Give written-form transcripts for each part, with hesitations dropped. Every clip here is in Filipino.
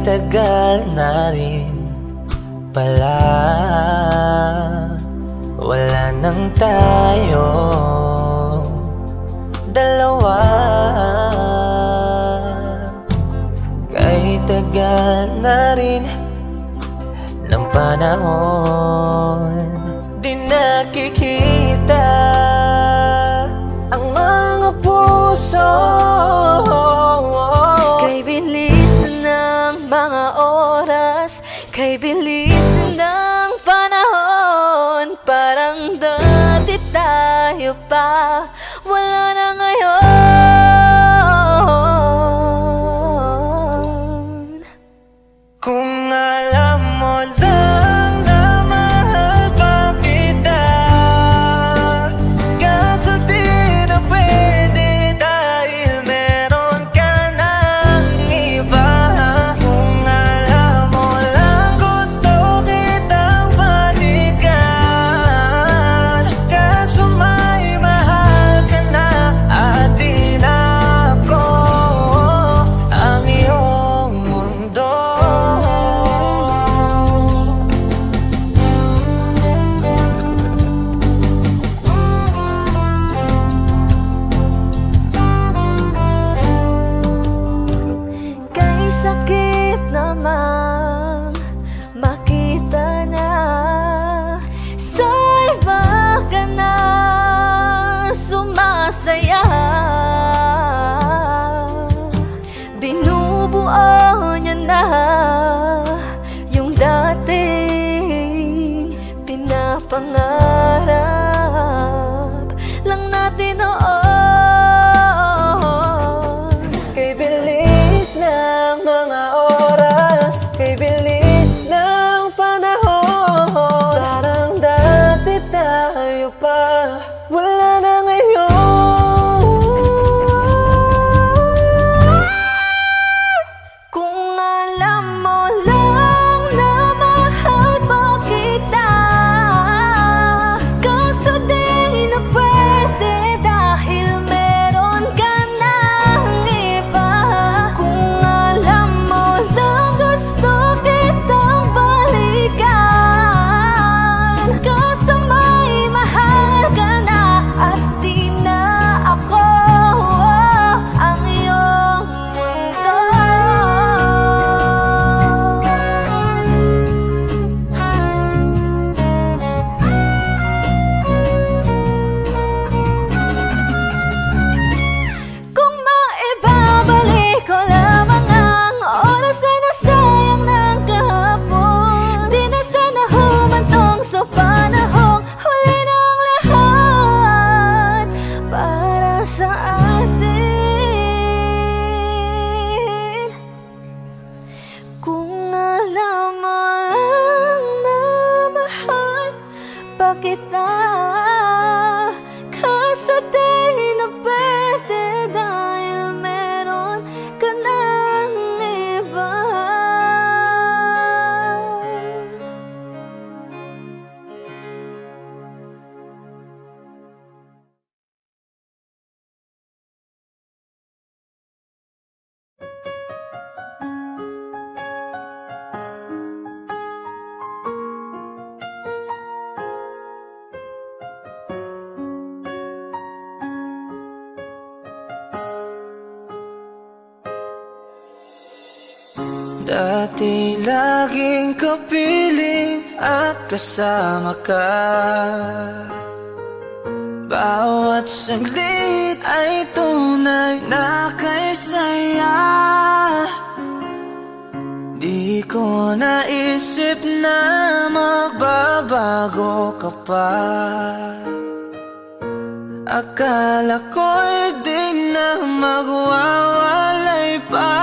tagal na rin pala, wala nang tayo dalawa. Kay tagal na rin ng panahon, di nakikita ang mga puso. Kay bilis ng mga oras, kay bilis ng panahon, parang dati tayo pa, wala na ngayon. Kung alam mo lang na mahal pa kita, kaso di na pwede dahil meron ka ng iba. Kung alam mo lang gusto kitang balikan, kaso may mahal ka na at di na ako ang iyong mundo. Kay sakit namang makita na sa iba ka na sumasaya. Binubuo niya na yung dating pinapangarap lang natin noon. Kay bilis ng mga oras, kay bilis ng panahon, parang dati tayo pa, wala na ngayon. Kung alam mo lang na mahal pa kita, kaso di na pwede dahil meron ka ng iba. Kung alam mo lang gusto kitang balikan, kaso may mahal ka na at di na ako ang iyong mundo. Kung maibabalik ko lamang ang oras na nasayang ng kahapon, di na sana humantong sa panahong huli ng lahat para sa atin. Kung alam mo lang na mahal pa kita, kaso di na pwede dahil meron ka ng iba. Dati laging kapiling at kasama ka, bawat saglit ay tunay na kay saya. Di ko naisip na magbabago ka pa, akala ko'y di na magwawalay pa.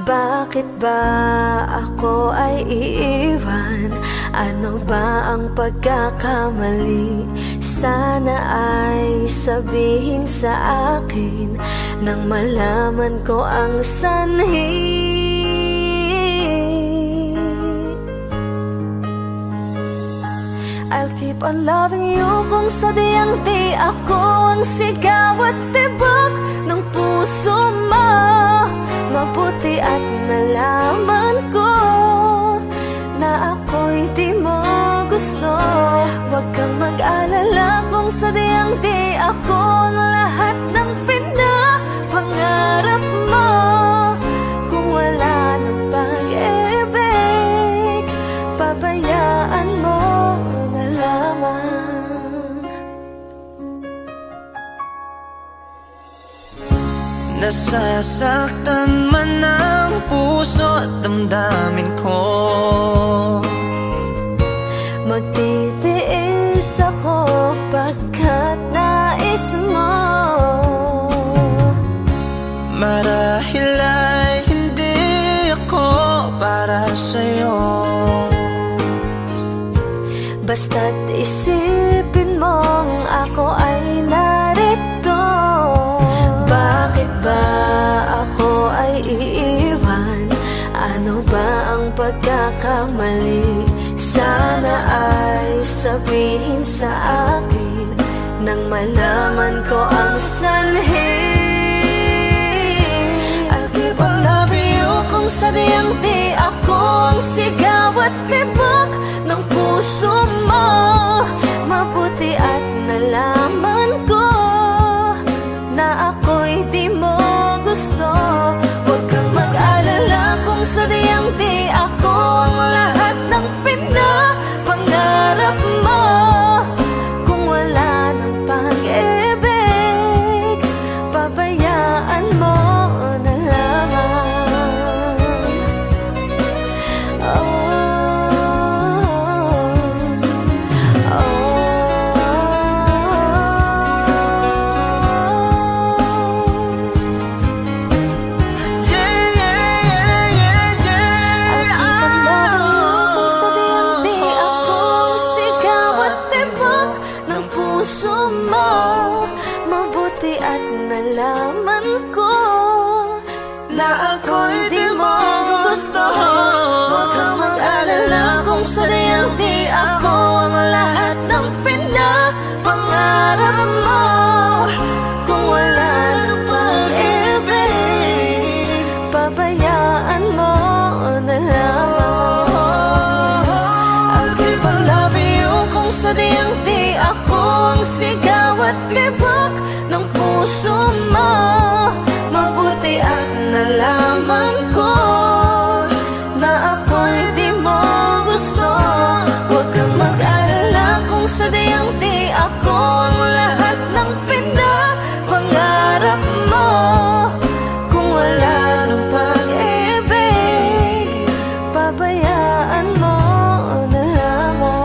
Bakit ba ako ay iiwan? Ano ba ang pagkakamali? Sana ay sabihin sa akin nang malaman ko ang sanhi. I'll keep on loving you kung sadyang di ako ang sigaw at tibok ng puso mo. Mabuti at nalaman ko na ako'y di mo gusto. Huwag kang mag-alala kung sadyang di ako ang lahat ng pinapangarap mo. Kung wala ng pag-ibig, pabayaan mo na lamang. Nasasaktan man ang puso at damdamin ko, magtitiis ako pagkat nais mo. marahil ay hindi ako para sa'yo. Basta't isipin mong ako ay narito. Bakit ba ako ay iiwan? Ano ba ang pagkakamali? Sana ay sabihin sa akin nang malaman ko ang sanhi. I'll keep on loving you kung sadyang di ako ang sigaw at tibok ng puso mo. Mabuti at nalaman ko na ako'y di mo gusto. Huwag kang mag-alala kung sadyang di ako ang lahat ng pinapangarap mo. Kung wala ng pag-ibig, pabayaan mo na lamang. Mabuti at nalaman ko na ako'y di mo gusto. Huwag kang mag-alala kung sadyang di ako ang lahat ng pinapangarap mo. Kung wala ng pag-ibig, pabayaan mo na lamang. I'll keep on loving you kung sadyang di ako ang sigaw at tibok ng puso mo. Mabuti at nalaman ko na ako'y di mo gusto. Huwag kang mag-alala kung sadyang di ako ang lahat ng pinapangarap mo. Kung wala ng pag-ibig, pabayaan mo na lamang.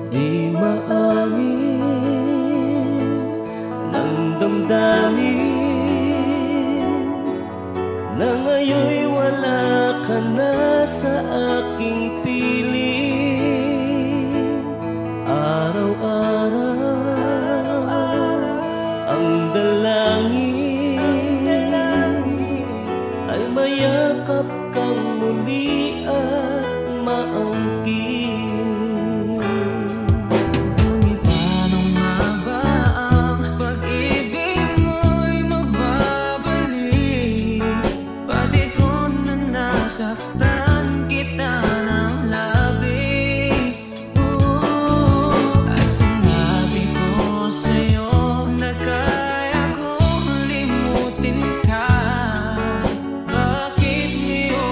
Di maamin ng damdamin na ngayon'y wala ka na sa aking piling. Araw-araw ang dalangin ay mayakap kang muli at maangkin. Saktan kita ng labis, at sinabi ko sa'yo na kaya kong limutin ka. Bakit ngayon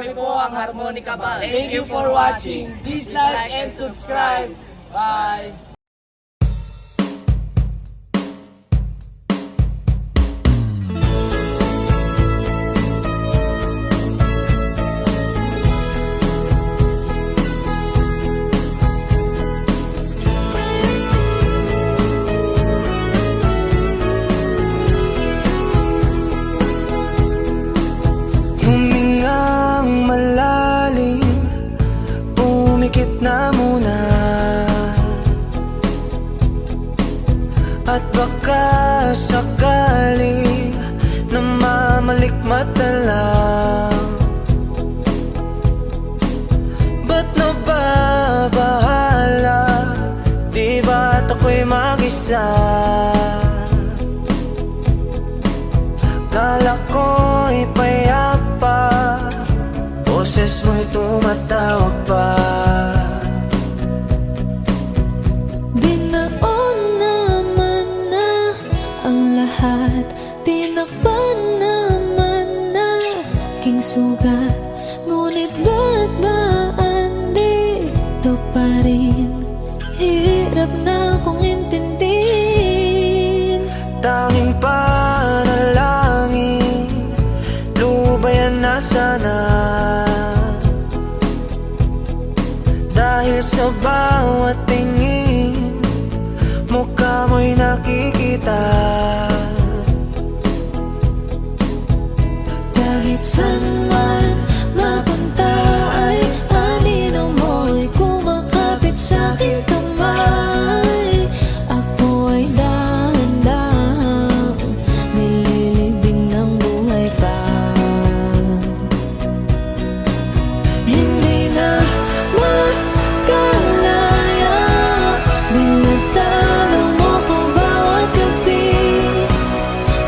Kami po ang Harmonica Band. Thank you for watching. Please like and subscribe. Bye! Humingang malalim, pumikit na muna, at baka sakali namamalikmata lang. Ba't nababahala? Di ba't ako'y mag-isa? Kala ko'y payapa, boses mo'y tumatawag pa. Binaon naman na ang lahat, tinakpan naman na king sugat. Ngunit ba't ba andito pa rin? Hirap na kong intindihin. Tanging panalangin, lubayan na sana. Dahil sa bawat tingin, mukha mo'y nakikita. Kahit saan man mapunta ay anino mo'y kumakapit sa aking kamay. Ako ay dahan-dahang nililibing ng buhay pa. Hindi na makalaya, dinadalaw mo ko bawat gabi.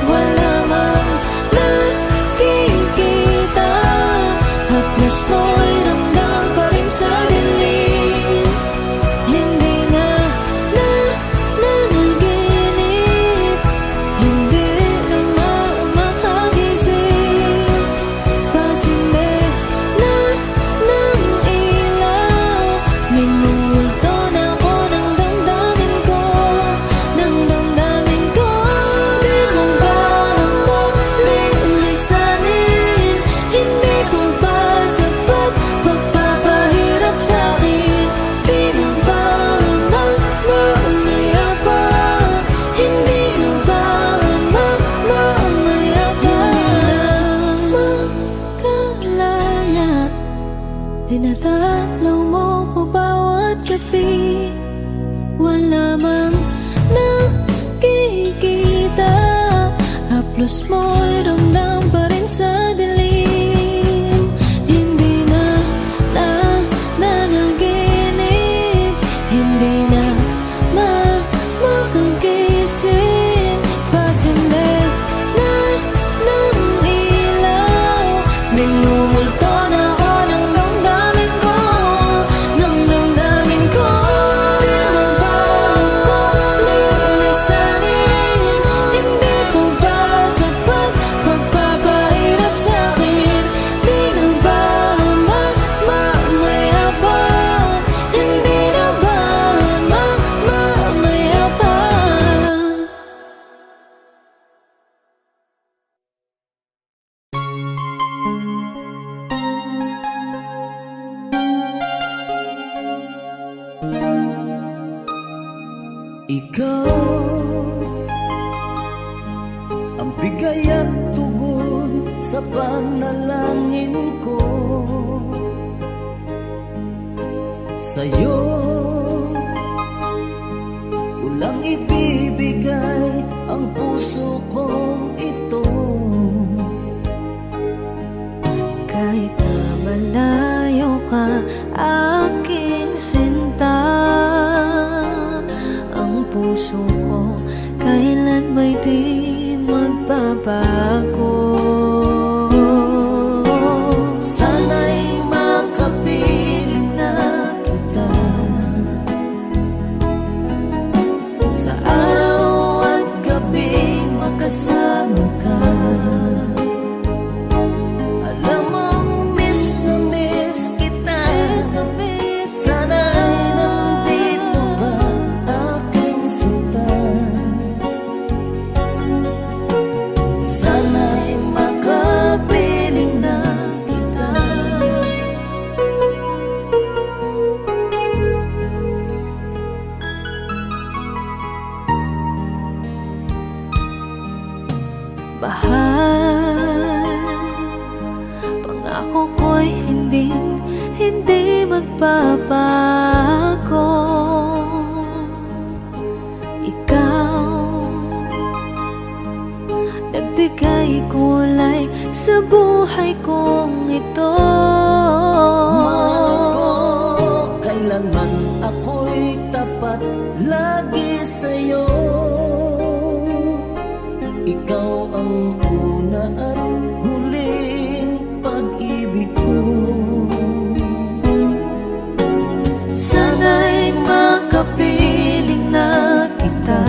Wala mang nakikita, haplos mo'y ramdam pa rin sa dilim. Hindi na nanaginip, hindi na makagising. Pasinde na ng ilaw, minumulto na ako ng damdamin ko, ng damdamin ko. Di mo ba ako lilisanin? Hindi ko ba sapat pagpapahirap sa'kin? Di na ba mamamaya pa? Hindi na ba mamamaya pa? Makalaya, dinadalaw mo ko bawat gabi. Wala mang nakikita, haplos mo'y ramdam pa rin sa dilim. Hindi na nanaginip, hindi na makagising. Pasinde na ng ilaw, minumulto na ako ng damdamin ko, ng damdamin ko. Di mo ba ako lilisanin? Hindi ko ba sapat pagpapahirap sa'kin? Di na ba mamamaya pa? Hindi na ba mamamaya pa? Ikaw ang bigay at tugon sa panalangin ko. Sa'yo ulang ibibigay ang puso kong ito. Kahit na malayo ka, aking sinta, ang puso ko kailan may di magbabago. Sana'y makapiling na kita sa araw at gabi, makasama ka. Alam mong miss na Mahal, pangako ko'y hindi magbabago. Ikaw, nagbigay kulay sa buhay kong ito. Mahal ko, kailanman ako'y tapat lagi sa'yo. Ikaw ang una at huling pag-ibig ko. Sana'y makapiling na kita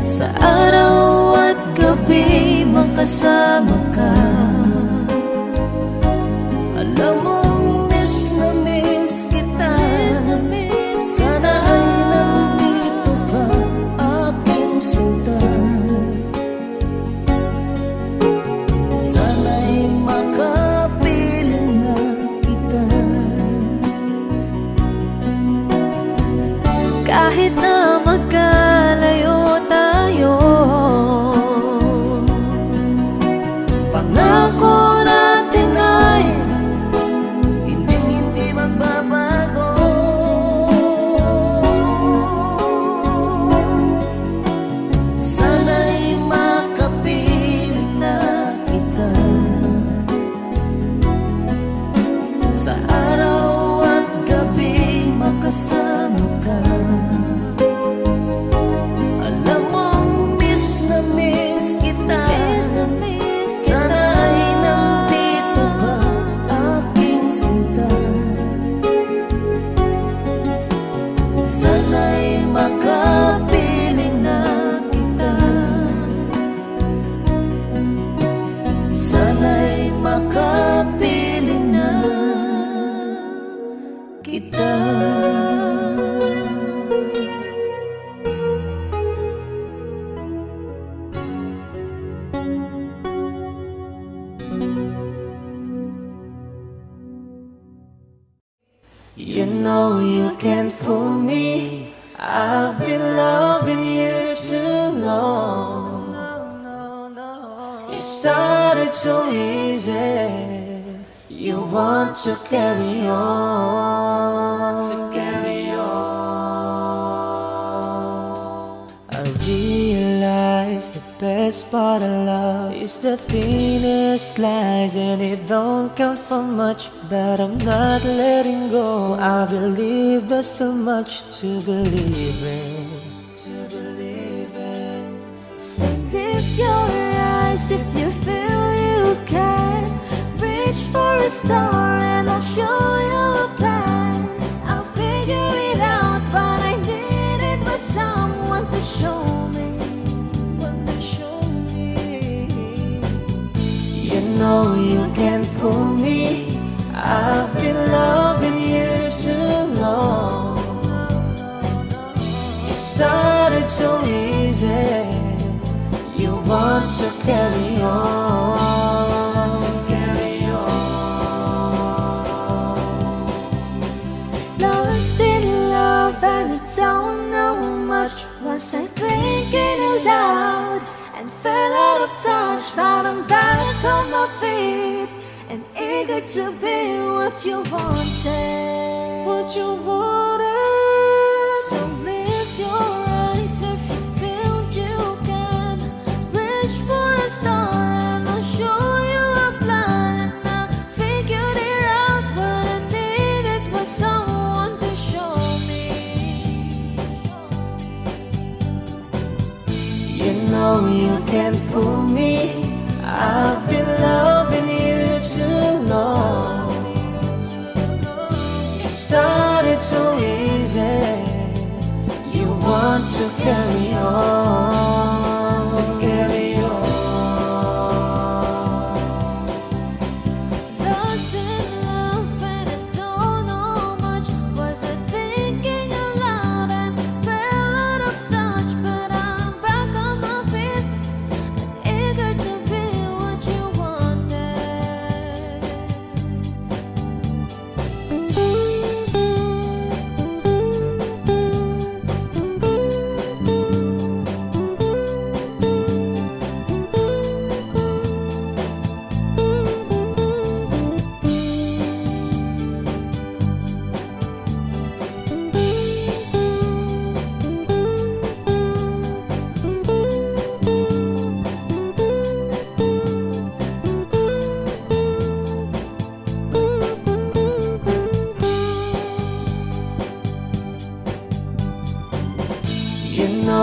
sa araw at gabi, makasama ka. Alam mong miss na miss kita. Sana ay nandito ka, aking sinta. Sana'y makapiling na kita. Kahit na magkalayo tayo, Pangako natin ay hindi magbabago. Sana'y makapiling na kita sa araw at gabi, makasama ka. Alam mong miss na miss kita. Sana ay nandito ka, aking sinta. Sana'y makapiling na kita. Sana'y makapiling na kita. You know you can't fool me. I've been loving you too long. It started so easy. You want to carry on, I realize the best part of love is the thinnest slice, and it don't count for much, but I'm not letting go. I believe there's too much to believe in. so lift your eyes if you feel you can. Reach for a star and I'll show you a plan. I'll figure it out, but I needed was someone to show me. You know you can't fool me. I've been loving you too long. It started so easy. You want to carry on, Lost in love and I don't know much. Was I thinking aloud and fell out of touch? But I'm back on my feet and eager to be what you wanted. So lift your eyes if you feel you can. Reach for a star and I'll show you a plan. And I figured it out, what I needed was someone to show me. You know you can't fool me. I've been loving you too long. It started so easy. You want to carry on, Lost in love and I don't know much. Was I thinking aloud and fell out of touch? But I'm back on my feet and eager to be what you wanted.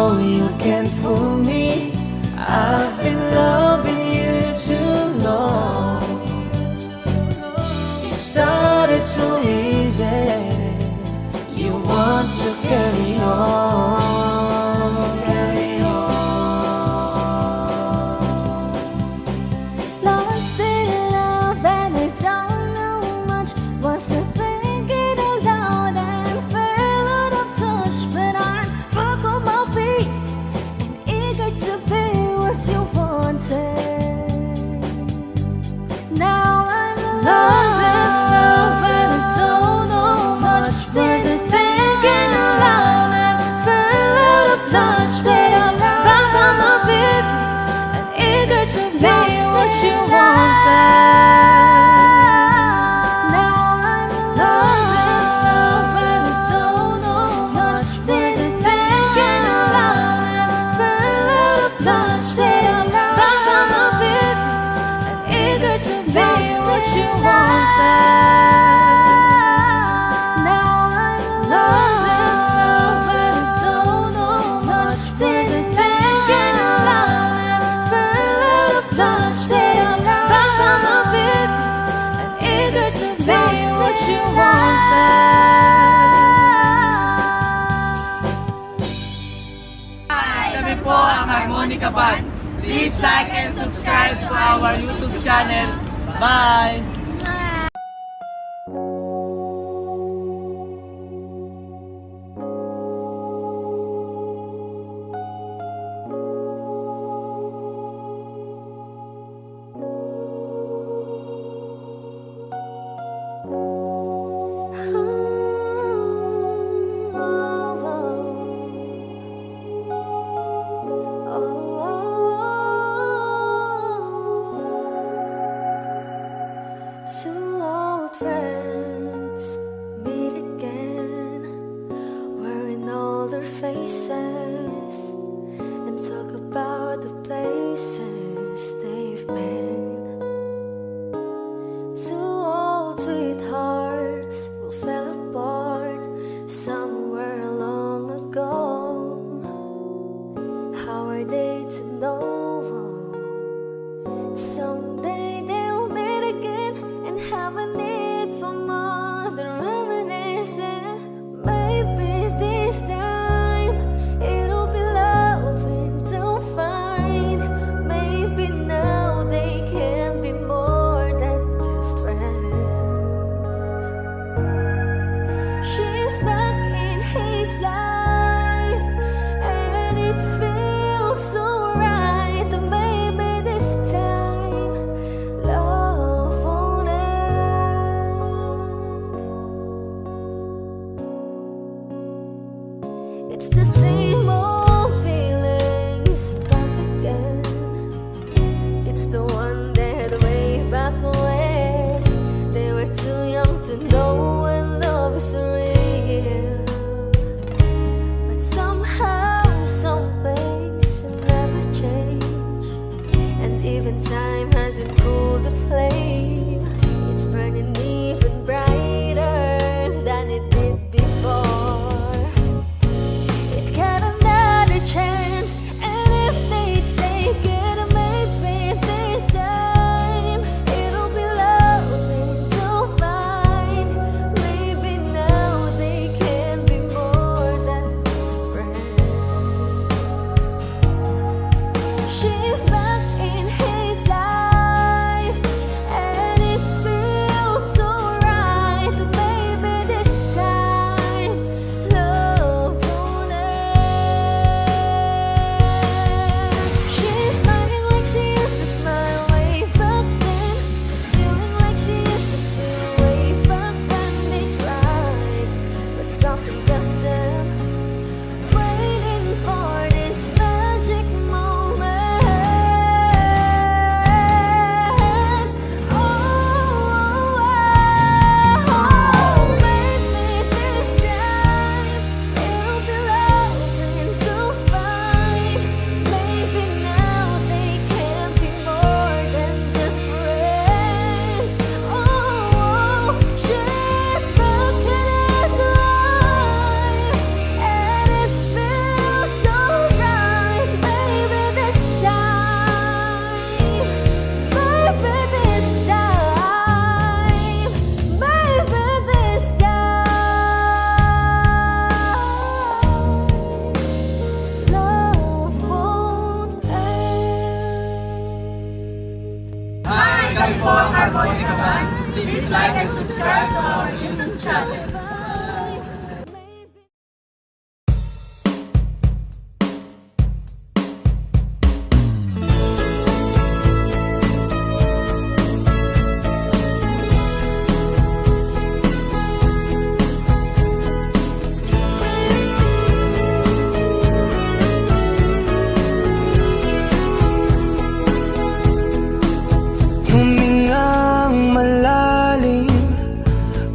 know you can't fool me. I've been loving you too long. You started too easy. You want to carry on, carry on. Lost in love and I don't know much. Was to think it out loud and fell out of touch. But I'm back on my feet and eager to be what you wanted. Now I'm lost in love and I don't know much. Was to thinking out loud and fell out of touch. But I'm back on my feet and eager to be what you wanted. Now I'm lost in love and I don't know much. Was it thinking out loud and fell out of touch? But I'm back on my feet and eager to be what you wanted. Now I'm lost in love and I don't know much. Was it thinking out loud and fell out of touch? But I'm back on my feet and eager to be what you wanted. Kami po ang Harmonica Band. Please like and subscribe to our YouTube channel. Bye! Two old friends meet again, wearing older faces, and talk about the places they've been. Two old sweethearts who fell apart somewhere long ago. How are they to know? Someday they'll meet again and have a need for more than reminiscing. Maybe this time it'll be loving to find. Maybe now they can be more than just friends. She's back in his life and it feels so right. Money Kaban. Please like and subscribe to our YouTube channel. Humingang malalim,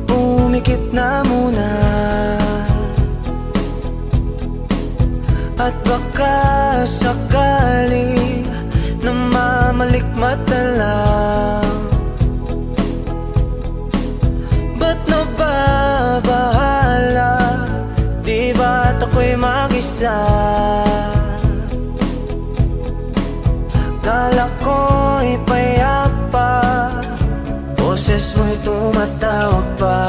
pumikit na muna. At baka sakali namamalikmata lang. Ba't nababahala? Di ba't ako'y mag-isa? Kala ko'y payapa, boses mo'y tumatawag pa.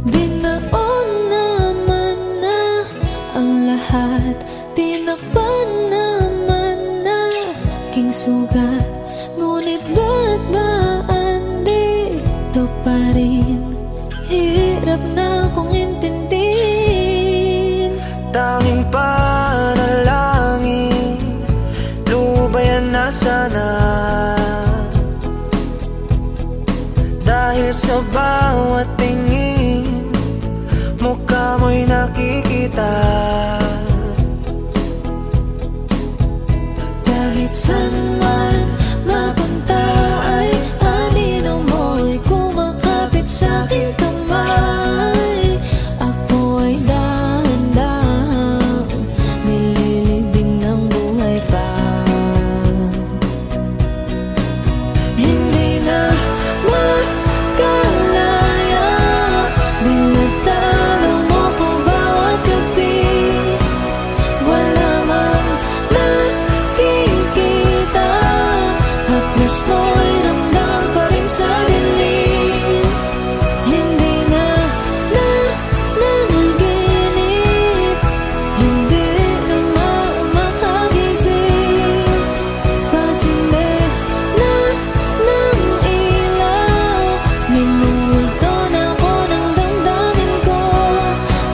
Binaon naman na ang lahat, tinakpan naman na king sugat. Ngunit ba't ba andito pa rin? Hirap na kong intindihin. Tanging panalangin, lubayan na sana. Dahil sa bawat tingin, mukha mo'y nakikita. Kahit saan man mapunta ay anino mo'y kumakapit sa aking kamay. Ako ay dahan-dahang nililibing ng buhay pa. Hindi na makalaya, dinadalaw mo ko bawat gabi. Wala mang nakikita, haplos mo'y ramdam pa rin sa dilim. Hindi na nanaginip, hindi na makagising. Pasindig na ng ilaw, minumulto na ako ng damdamin ko,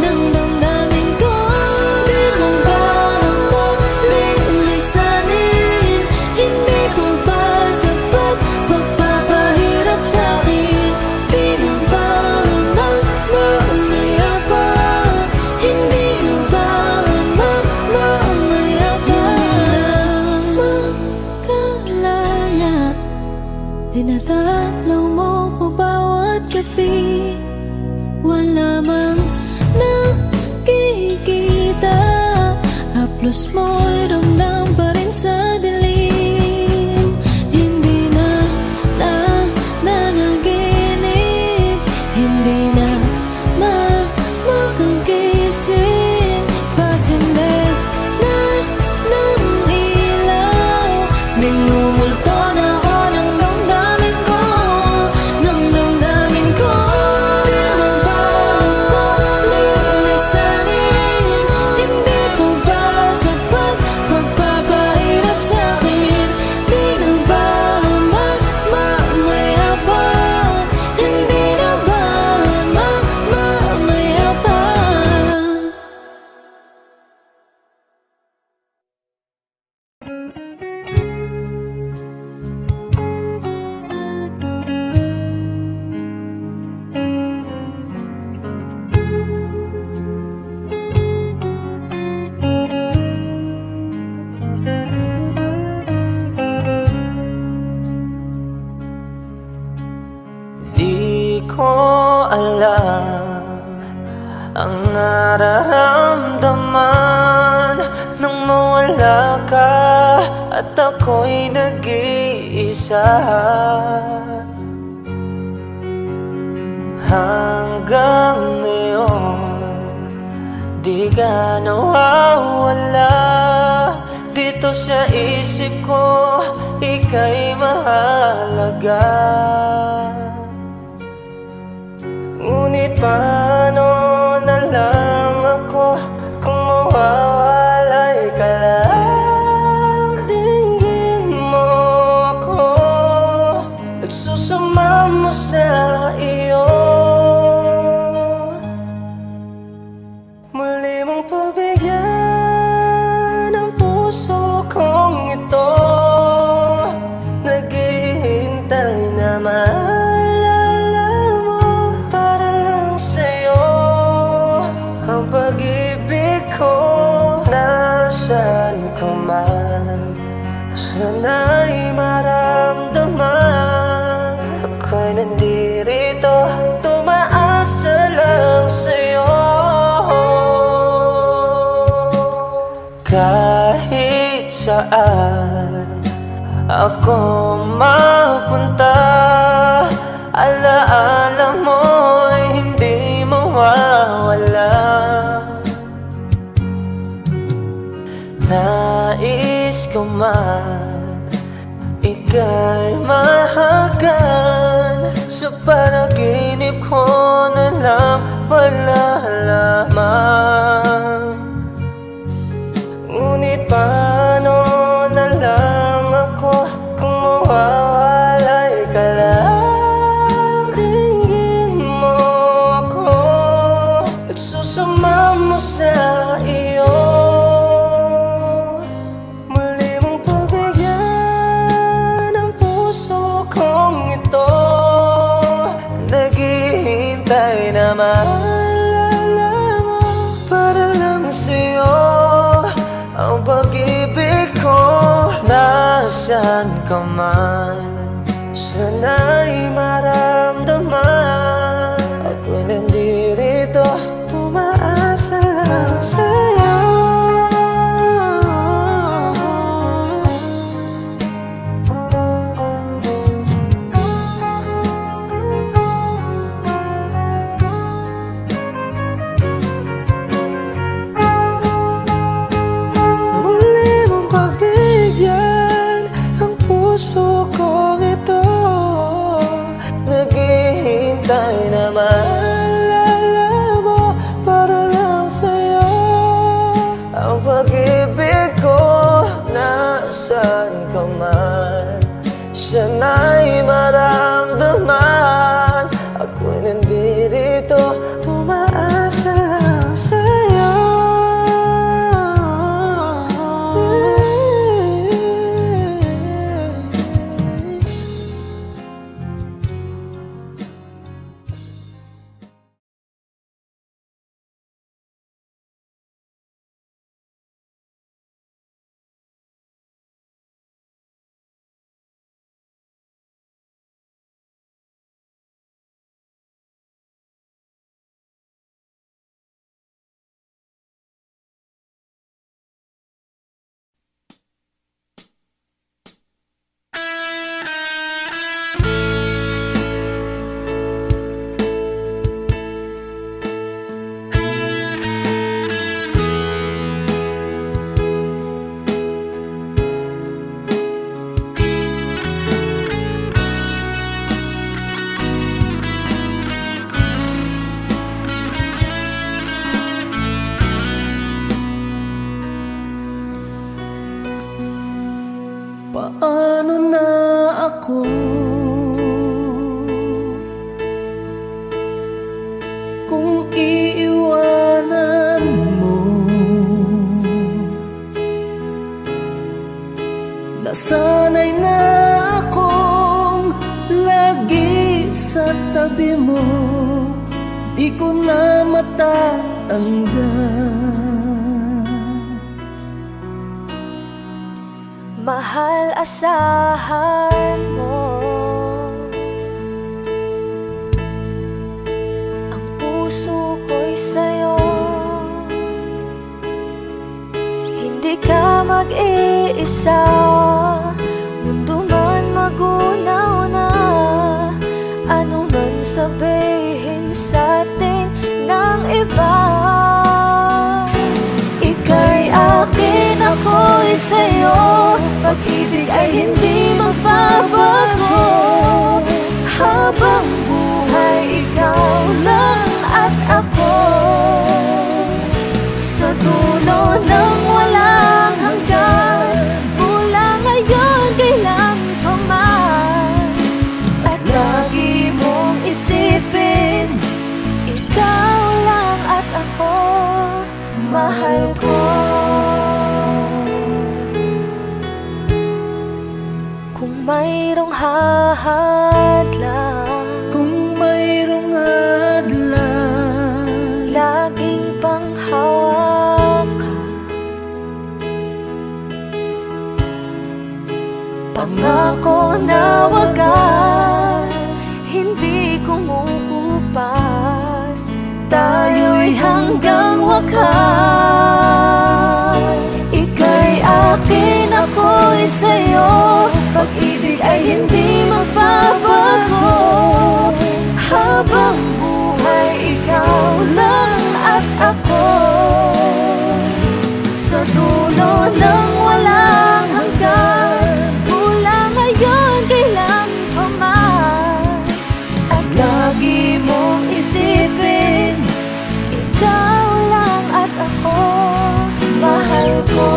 ng damdamin ko. Di mo ba ako lilisanin? Hindi ko ba sapat magpapahirap sa'kin? Di na ba mamamaya pa? Hindi na ba mamamaya pa? Makalaya, dinadalaw mo ko bawat gabi. Wala mang nakikita, haplos mo'y ramdam pa rin sa dilim. Hindi na nanaginip, hindi na makagising. Pasindig na ng ilaw, minumulto na ako ng damdamin ko, ng damdamin ko. Di mo ba ako lilisanin? Hindi ko ba sapat magpapahirap sa'kin? Di na ba mamamaya pa? Hindi na ba mamamaya pa? Di ko alam ang nararamdaman nang mawala ka at ako'y nag-iisa. Hanggang ngayon, di ka nawawala dito sa isip ko, ika'y mahalaga. Ngunit paano na lang ako kung mawawalay ka lang? Tingin mo ako, ko, nasaan ka man, sana'y maramdaman. Ako'y nandirito, tumaasa lang sa'yo. Kahit saan ako mapunta, alaala mo'y hindi mawawala. Nais ko man ika'y mahagan, sa panaginip ko na lang malalaman. Ngunit paano na lang ako kung mawawalay ka lang? Tingin mo ako, nagsusama mo sa iyo. Muli mong pagbigyan ang puso kong ito, naghihintay na maalala mo para lang sa'yo. Ang pag-ibig ko, nasaan ka man, sana'y maramdaman. Ako'y nandirito, tumaasa lang sa'yo. Naghihintay na maalala mo para lang sa'yo. Ang pag-ibig ko, nasaan ka man, sana'y maramdaman. Ako'y nandirito, tumaasa lang sa'yo. Paano na ako kung iiwanan mo? Nasanay na akong lagi sa tabi mo, di ko na matanggal. Mahal, asahan mo ang puso ko'y sa'yo. Hindi ka mag-iisa, mundo man magunaw na, ano man sabihin sa'tin ng iba. Ika'y akin, ako'y sa'yo, pag-ibig ay hindi magbabago. Habang buhay, ikaw lang at ako, sa dulo ng walang hanggan, mula ngayon kailan pa man. At lagi mong isipin, ikaw lang at ako, mahal ko. Kung mayroong hadlang, Kung mayroong hadlang, laging panghawakan Pangako na wagas, hindi kumukupas, tayo'y hanggang wakas. Ika'y akin, ako'y sa'yo, pag-ibig ay hindi magbabago. Habang buhay, ikaw lang at ako, sa dulo ng walang hanggan, mula ngayon kailan pa man. At lagi mong isipin, ikaw lang at ako, mahal ko.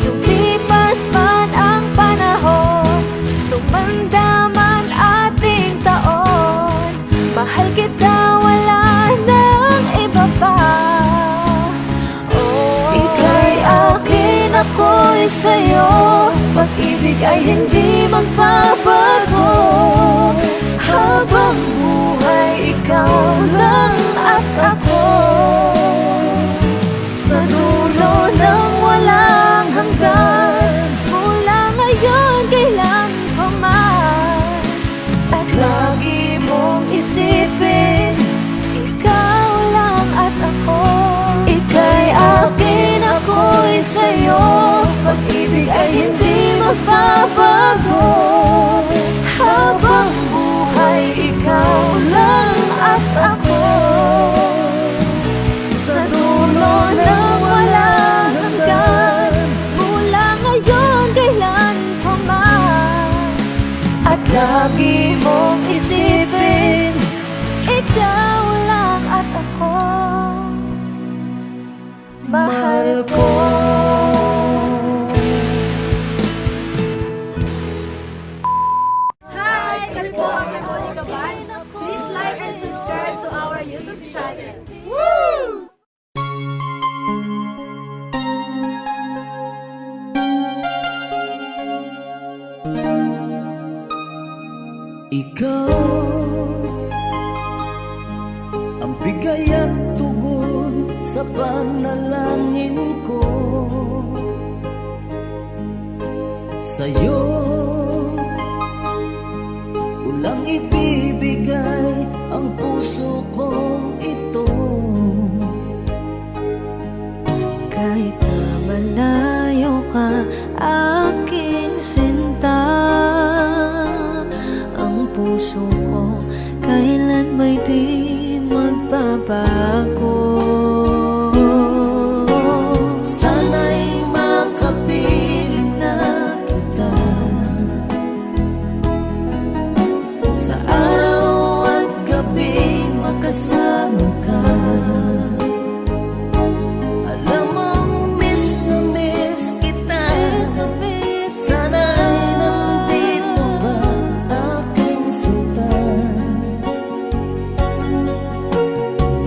Lumipas man ang panahon, tumanda man ating taon, mahal kita, wala nang iba pa. Ako'y sa'yo, pag-ibig ay hindi magbabago. Habang buhay, ikaw lang at ako, sa dulo ng walang hanggan, mula ngayon kailan pa man. At lagi mong isipin, ikaw lang at ako. Ika'y akin, ako'y sa'yo, pag-ibig ay hindi magbabago. Habang buhay, ikaw lang at ako, sa dulo ng walang hanggan, mula ngayon kailan pa man. At lagi mong isipin, ikaw lang at ako, mahal ko. Hi! Kami po ang Monica Band. Please like and subscribe to our YouTube channel. Woo! Ikaw ang bigay at tugon sa panalangin ko. Sa'yo ulang ibibigay ang puso kong ito. Kahit na malayo ka, aking sinta, ang puso ko kailan may di magbabago. Sana'y makapiling na kita sa araw at gabi, makasama ka. Alam mong miss na miss kita, sana'y nandito ka, aking sinta.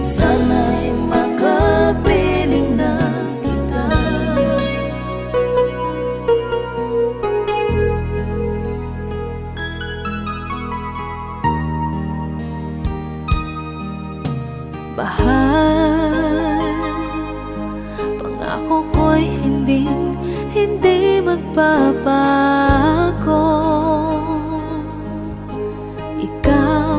Sana'y makapiling na kita. Mahal, pangako ko'y hindi magbabago. Ikaw,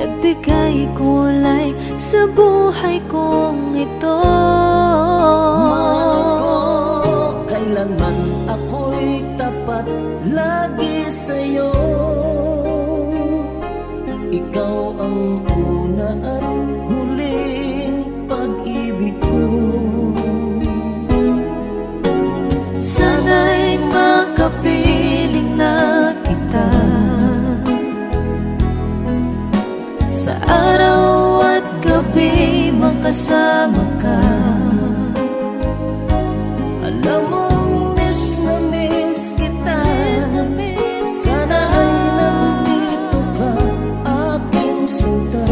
nagbigay kulay sa buhay kong ito. Mahal ko, kailanman ako'y tapat lagi sa'yo. Ikaw ang una at huling pag-ibig ko. Sana'y makapiling na kita sa araw at gabi, makasama ka. Alam mong miss na miss kita, sana ay nandito ka, aking sinta.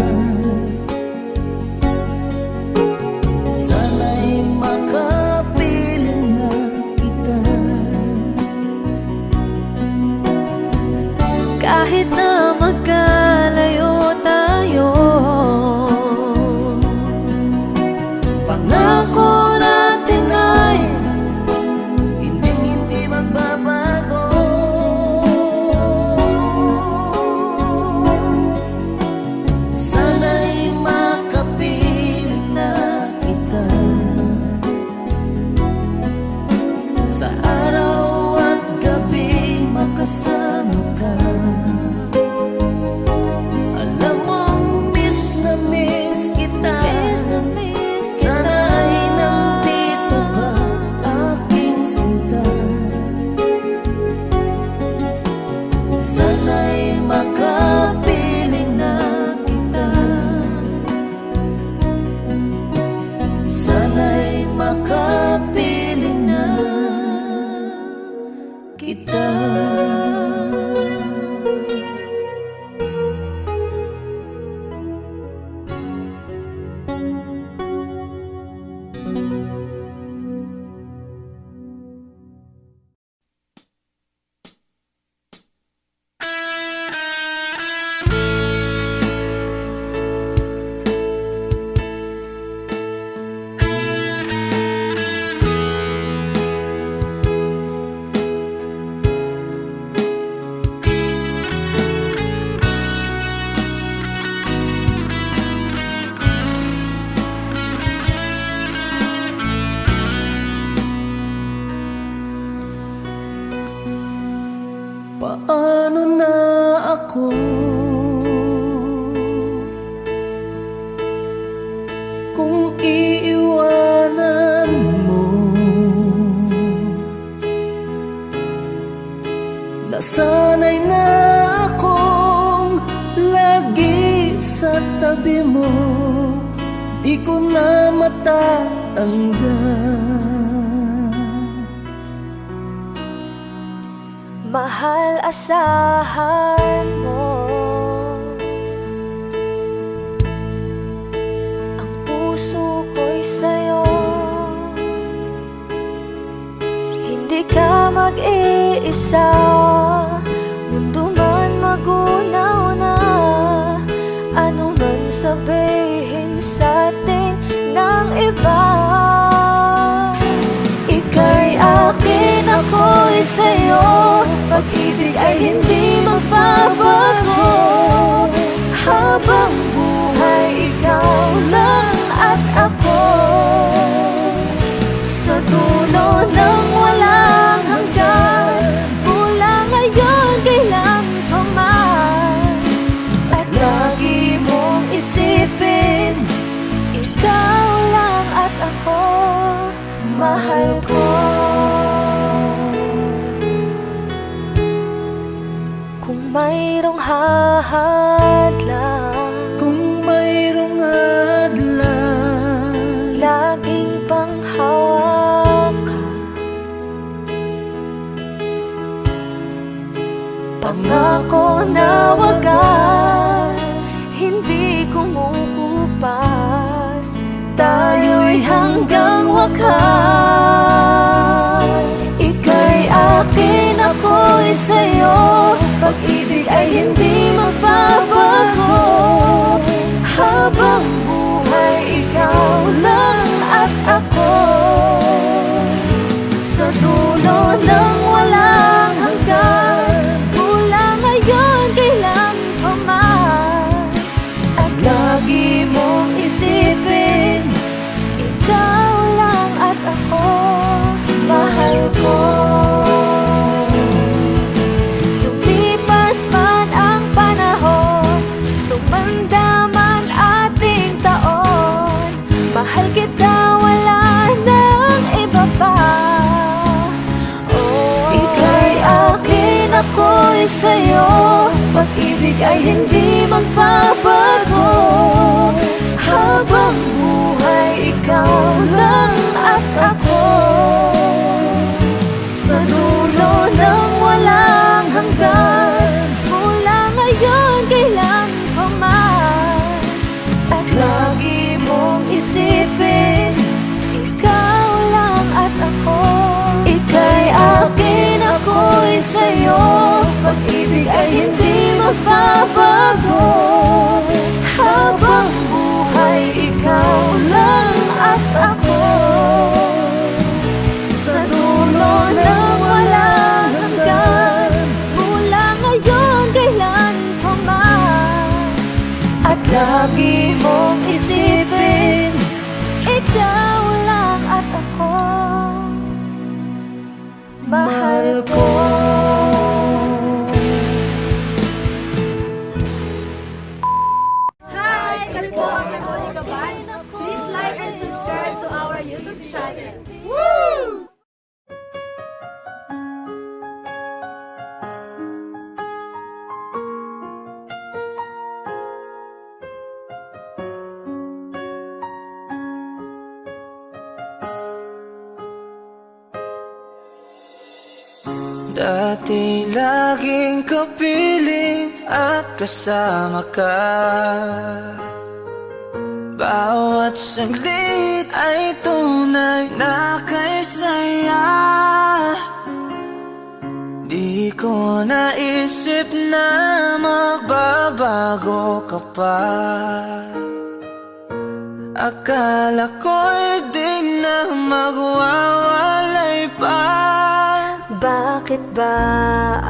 Sana'y makapiling na kita. Kahit na magkalayo tayo, Pangako makapiling na kita. Paano na ako kung iiwanan mo? Nasanay na akong lagi sa tabi mo, di ko na matatanggal. Mahal, asahan mo ang puso ko'y sa'yo. Hindi ka mag-iisa, mundo man magunaw na. Ano man sabihin sa'tin ng iba, ika'y akin, ako'y sa'yo. Pag-ibig ay hindi magbabago, habang buhay ikaw lang at ako. Sa dulo ng walang hanggan, mula ngayon kailan pa man. At lagi mong isipin, ikaw lang at ako, mahal ko. Kung mayroong hahadlang, Kung mayroong hadlang, laging panghawakan, pangako na wagas, hindi kumukupas, tayo'y hanggang wakas. Ika'y akin, ako'y sa'yo. Pag-ibig ay hindi magbabago, habang buhay ikaw lang at ako. Sa dulo ng walang hanggan, mula ngayon kailan pa man. At lagi mong isipin, ikaw lang at ako, mahal ko. Lumipas man ang panahon, tumanda man ating taon, mahal kita, wala nang iba pa. Oh, ika'y akin, ako'y sa'yo. Pag-ibig ay hindi magbabago, habang buhay ikaw lang at ako. Sa dulo ng walang hanggan, mula ngayon kailan pa man. At lagi mong isipin, ikaw lang at ako. Ika'y akin, ako'y sa'yo. Pag-ibig ay hindi magbabago, habang buhay ikaw lang at ako. Sa dulo ng walang hanggan, mula ngayon kailan pa man. At lagi mong isipin, ikaw lang at ako, mahal ko. Hi! Kami po ang Monica Ban. Please like and subscribe to our YouTube channel. Woo! Dati laging kapiling at kasama ka. Bawat saglit ay tunay na kay saya. Di ko naisip na magbabago ka pa. Akala ko'y di na magwawalay pa. Bakit ba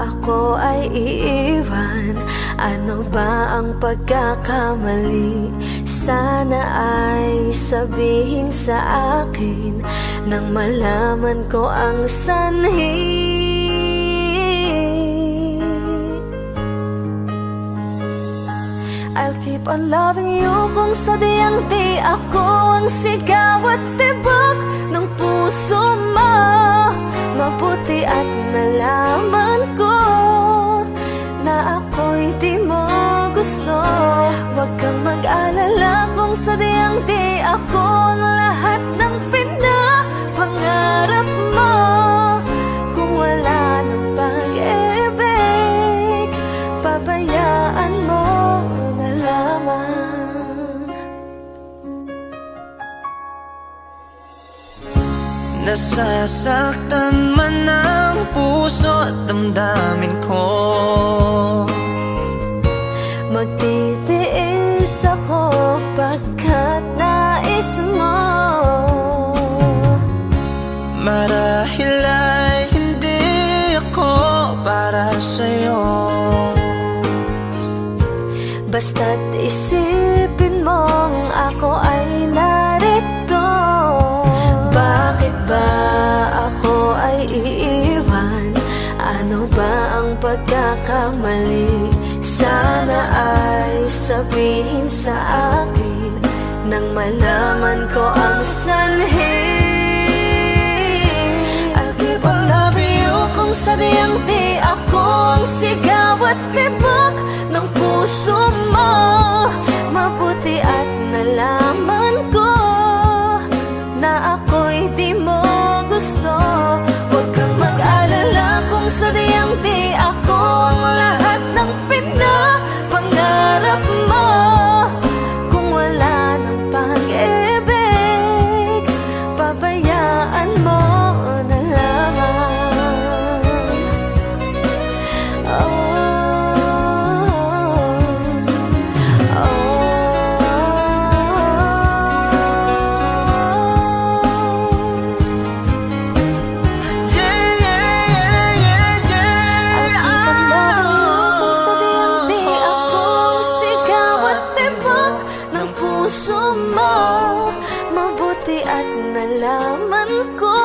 ako ay iiwan? Ano ba ang pagkakamali? Sana ay sabihin sa akin nang malaman ko ang sanhi. I'll keep on loving you kung sadyang di ako ang sigaw at tibok ng puso mo. Mabuti at nalaman ko na ako'y di mo gusto. Huwag kang mag-alala kung sadyang di ako ang lahat ng pinapangarap mo. Kung wala ng pag-ibig, pabayaan mo na lamang. Nasasaktan man ang puso at damdamin ko. Magtitiis ako pagkat nais mo. Marahil ay hindi ako para sa'yo. Basta't isipin mong ako ay narito. Bakit ba ako ay iiwan? Ano ba ang pagkakamali? Sana ay sabihin sa akin nang malaman ko ang sanhi. I'll keep on loving you kung sadyang di ako ang sigaw at tibok ng puso mo. Mabuti at nalaman ko na ako'y di mo gusto. Huwag kang mag-alala kung sadyang di ako ang lahat ng pinapangarap mo. Kung wala ng pag-ibig, pabayaan mo na lamang. Mabuti at nalaman ko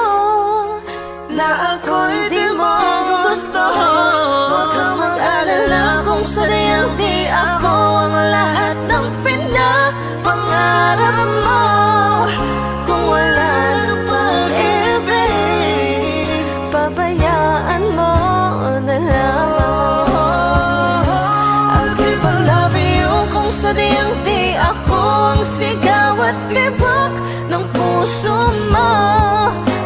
na ako'y di mo gusto. Huwag kang mag-alala kung sadyang di ako ang lahat ng pinapangarap mo. Kung wala ng pag-ibig, pabayaan mo na lamang. I'll keep on loving you kung sadyang di ako ang sigaw at tibok ng puso mo.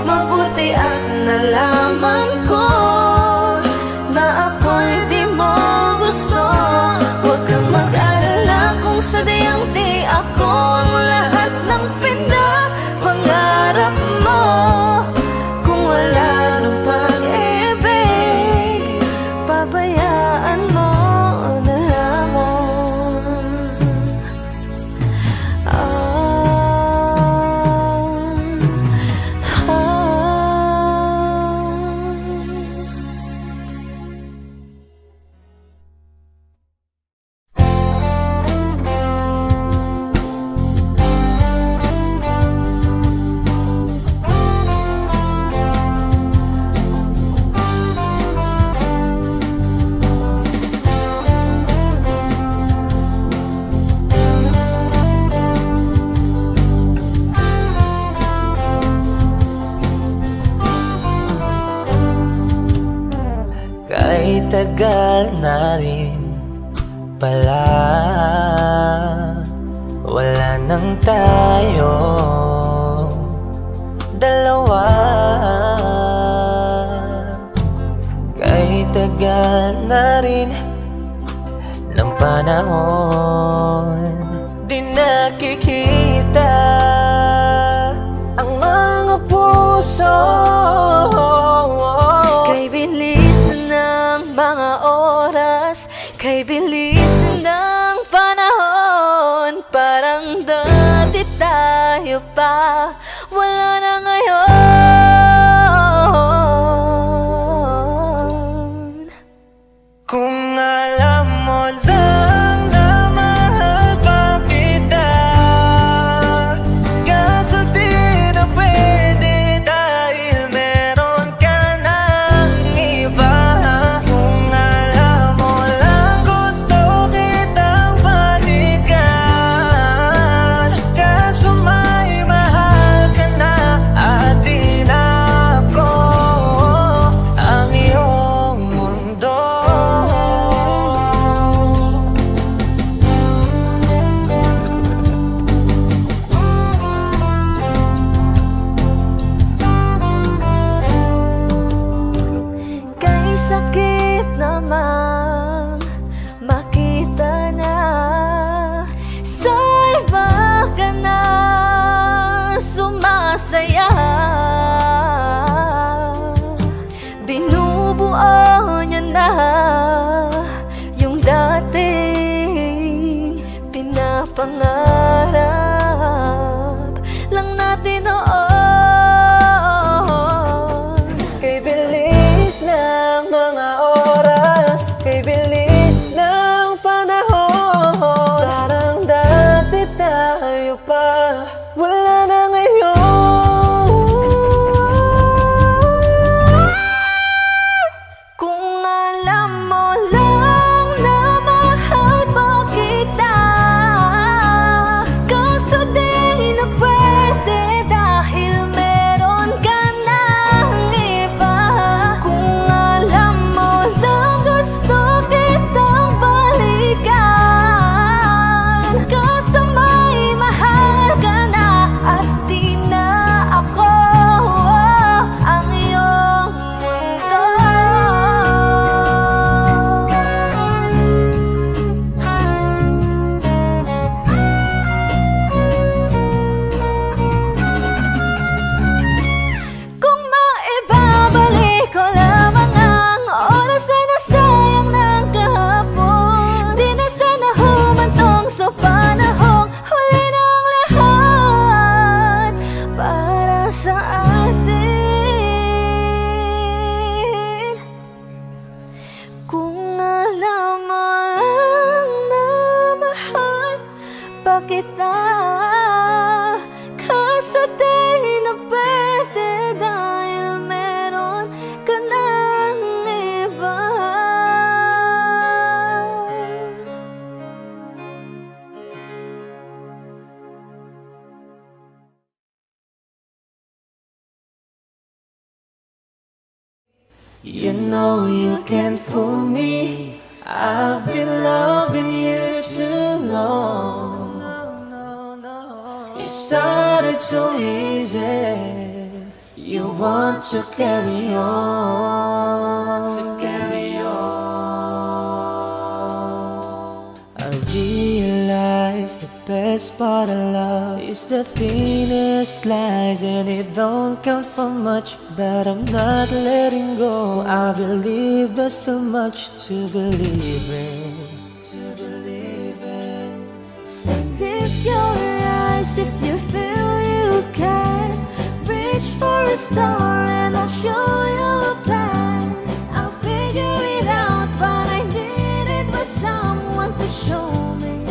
Mabuti at nalaman ko na ako'y di mo gusto. Huwag kang mag-alala kung sadyang di ako ang lahat ng pinapangarap mo. Kung wala ng pag-ibig, pabayaan mo na lamang. Kay tagal na rin pala, wala nang tayo dalawa. tagal na rin ng panahon, di nakikita ang mga puso. Kay bilis ng mga oras, kay bilis ng panahon, parang dati tayo pa, wala na ngayon. Kung alam mo lang na mahal pa kita, kaso di na pwede dahil meron ka ng iba. Kung alam mo lang gusto kitang balikan, kaso may mahal ka na at di na ako ang iyong mundo. Kay sakit namang makita na sa iba ka na sumasaya. Binubuo niya na yung dating pinapangarap lang natin noon. Kay bilis ng mga oras, kay bilis ng panahon, parang dati tayo pa, wala na ngayon. Kung alam mo lang na mahal pa kita, kaso di na pwede dahil meron ka ng iba. Kung alam mo lang gusto kitang balikan, kaso may mahal ka na at di na ako ang iyong mundo. Kung maibabalik ko lamang ang oras na nasayang ng kahapon, di na sana humantong sa panahong huli ng lahat para sa atin. Kung alam mo lang na mahal pa kita, kaso di na pwede dahil meron ka ng iba. You know you can't fool me, I've been loving you too long. It started so easy, you want to carry on, I realize the best part of love is the thinnest slice, and it don't count for much, but I'm not letting go. I believe there's too much to believe in. So lift your eyes if you feel you can. Reach for a star and I'll show you a plan. I'll figure it out, but I needed was someone to show me.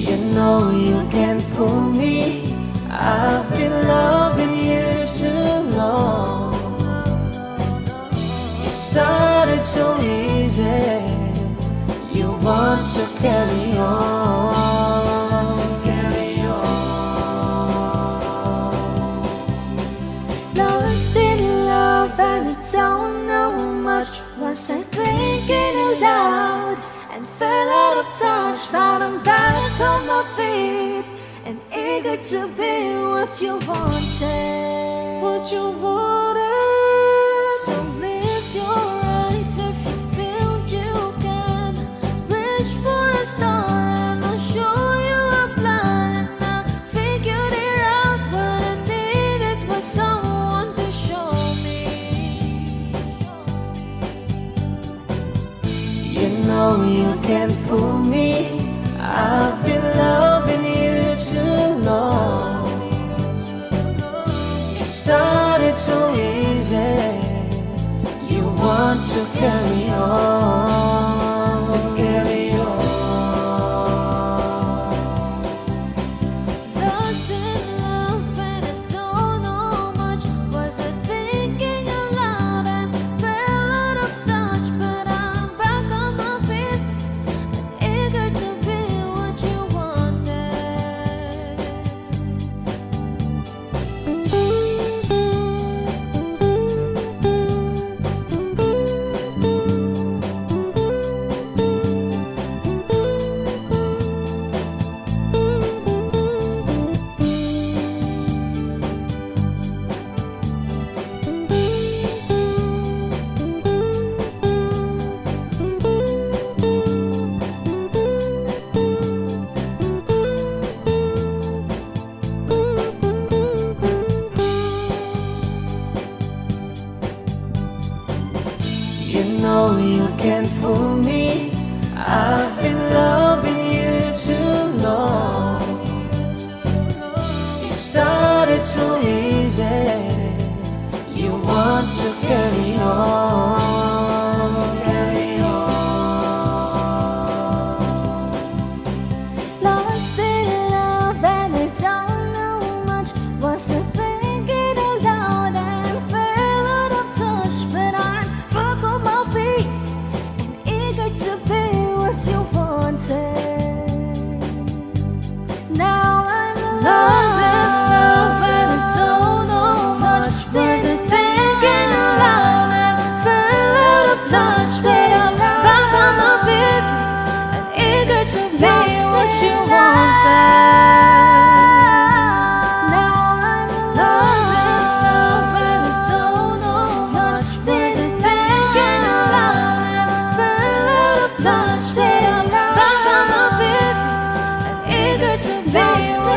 You know you can't fool me, I've been loving you too long. It started so easy, you want to carry on, Lost in love and I don't know much. Was I thinking aloud and fell out of touch? But I'm back on my feet and eager to be what you wanted. what you wanted.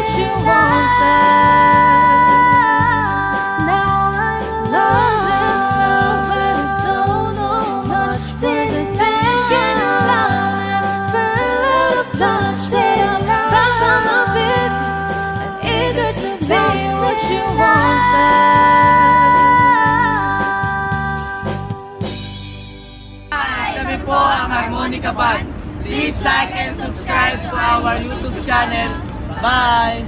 what you wanted. Now I'm lost in love and I don't know much. Was I thinking aloud and fell out of touch? But I'm back on my feet and eager to be what you wanted. Kami po ang Harmonica Band. Please like and subscribe to our YouTube channel. Bye!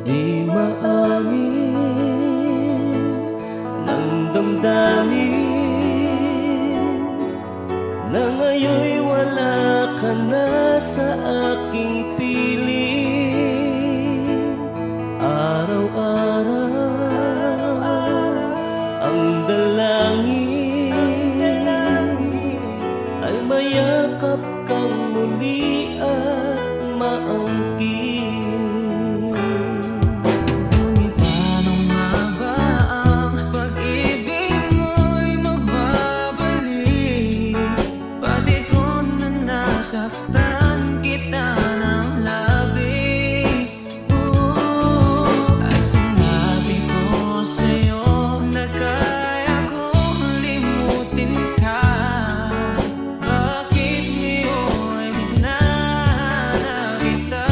Di maamin ng damdamin na ngayon'y wala ka na sa aking piling. Araw-araw ang dalangin ay mayakap kang muli at maangkin. Saktan kita ng labis, at sinabi ko sa'yo na kaya kong limutin ka. Bakit ngayon hinahanap kita?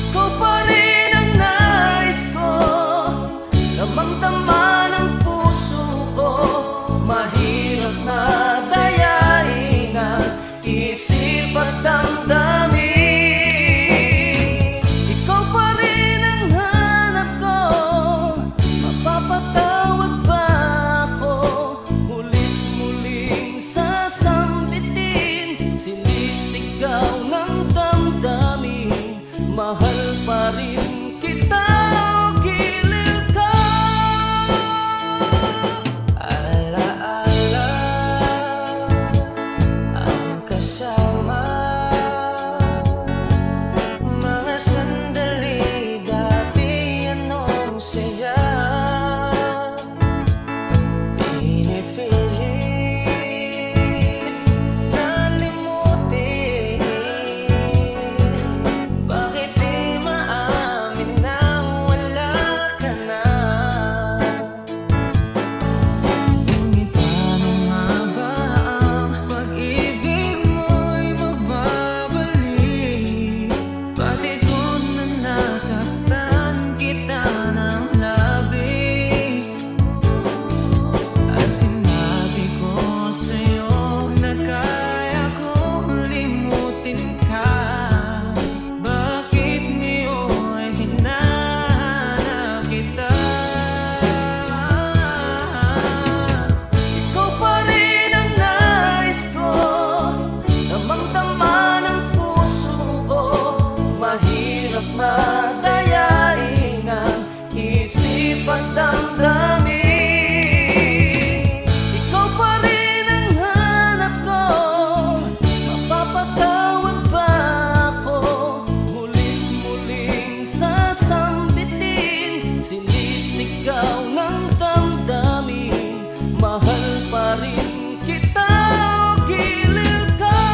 Ikaw pa rin ang nais ko, damang-dama ng puso ko. Mahirap na dayain ang isip at damdamin. Ikaw pa rin ang hanap ko, mapapatawad ba ako? Mulit-muling sasambitin, sinisigaw ng damdamin. Mahal pa rin kita o giliw ka. Mga sandali dati anong saya, pinipilit na limutin. Bakit di maamin na wala ka na? Ngunit paano nga ba ang pag-ibig mo'y magbabalik? Bakit ko na nasaktan kita ng labis, at sinabi ko sa'yo na kaya kong limutin ka. Bakit ngayon hinahanap kita? Ikaw pa rin ang nais ko, damang-dama ng puso ko. Mahirap madayain ang isip at damdamin. Ikaw pa rin ang hanap ko, mapapatawad ba ako? Mulit-muling sasambitin, sinisigaw ng damdamin. Mahal pa rin kita o giliw ka.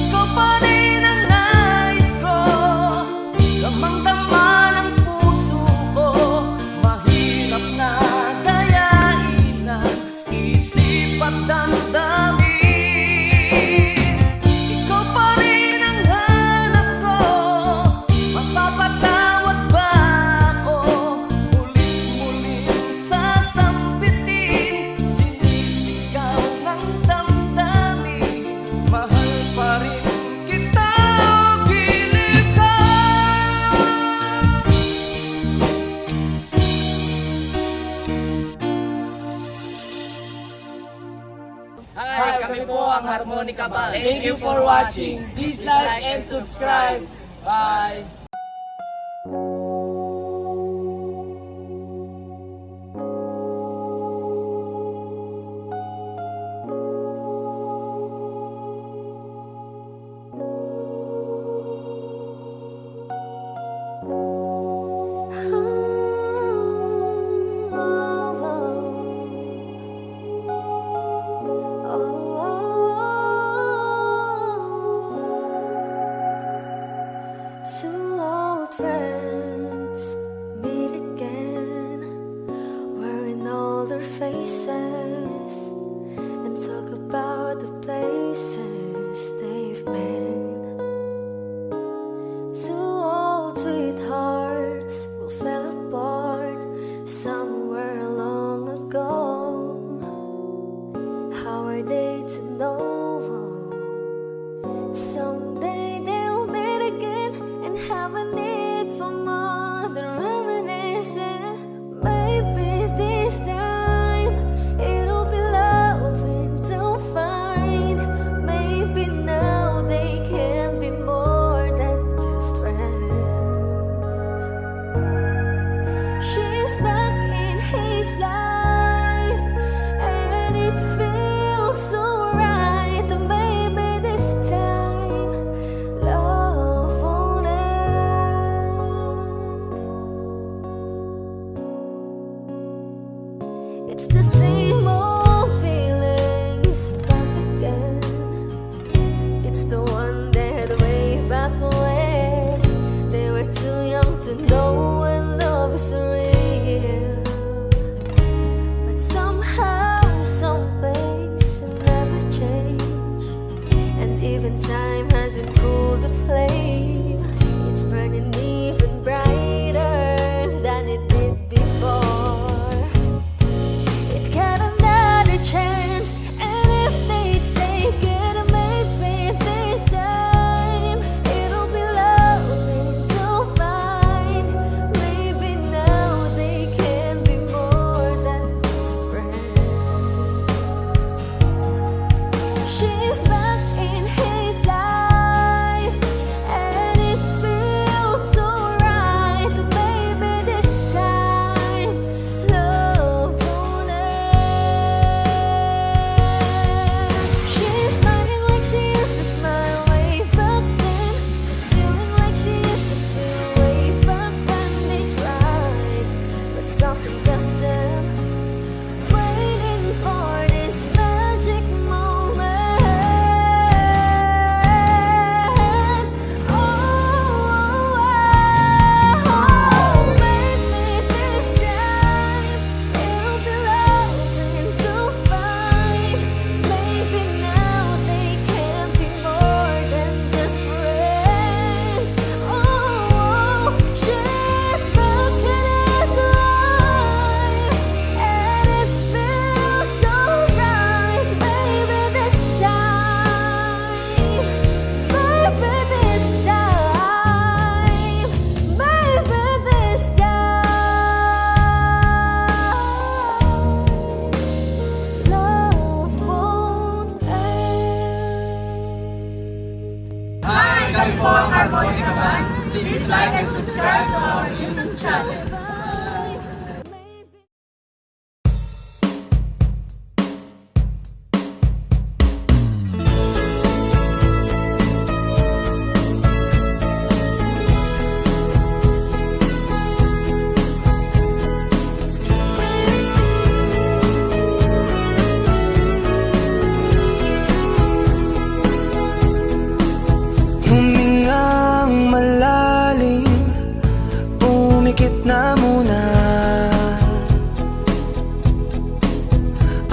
Ikaw pa rin ang nais ko, damang-dama ng puso ko. Mahirap na dayain ang isip at damdamin. Ikaw pa rin ang hanap ko, mapapatawad ba ako? Mulit-muling sasambitin, sinisigaw ng damdamin. Mahal pa rin kita o giliw ka. ang Harmonica Band. Thank you for watching. Please like and subscribe. Bye! Two old friends meet again, wearing older faces, and talk about the places they've been. Two old sweethearts who fell apart somewhere long ago. How are they to know? Someday they'll meet again and have a need for more than reminiscing. Maybe this time it'll be loving to find. Maybe now they can be more than just friends. She's back in his life, and it feels so right. Maybe this time love won't end. It's the same old feelings back again. It's the one that way back when they were too young to know when love is real. But somehow some things never change, and even time hasn't cooled the flame. It's burning even brighter than it did before. It got another chance, and if they take it, maybe this time it'll be loving to find. Maybe now they can be more than just friends. She's back in his life, and it feels so right. Maybe this time love won't end. She's smiling like she used to smile way back then. She's feeling like she used to feel way back when they tried, but something left them waiting for this magic moment. Oh, maybe this time it'll be loving to find. Maybe now they can be more than just friends. Oh, she's back in his life, and it feels so right. Maybe this time, maybe this time, maybe this time, love won't end. Hi! Kami po ang Harmonica Band. Please like and subscribe to our YouTube channel. Humingang malalim, pumikit na muna,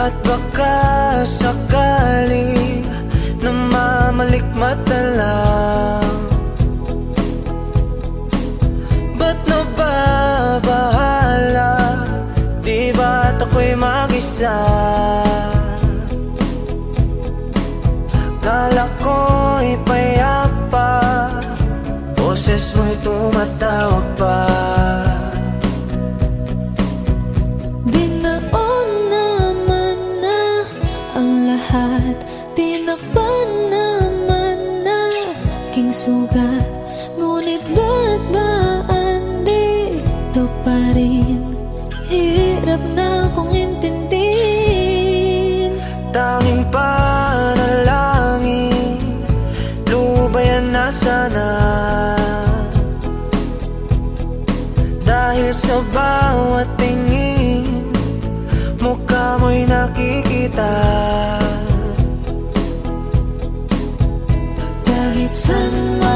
at baka sakali na mamalikmata lang. Ba't nababahala? Di ba't ako'y mag-isa? Kala ko'y payapa, boses mo'y tumatawag pa. Binaon naman na ang lahat, di na Dahil sa bawat tingin, mukha mo'y nakikita. Kahit saan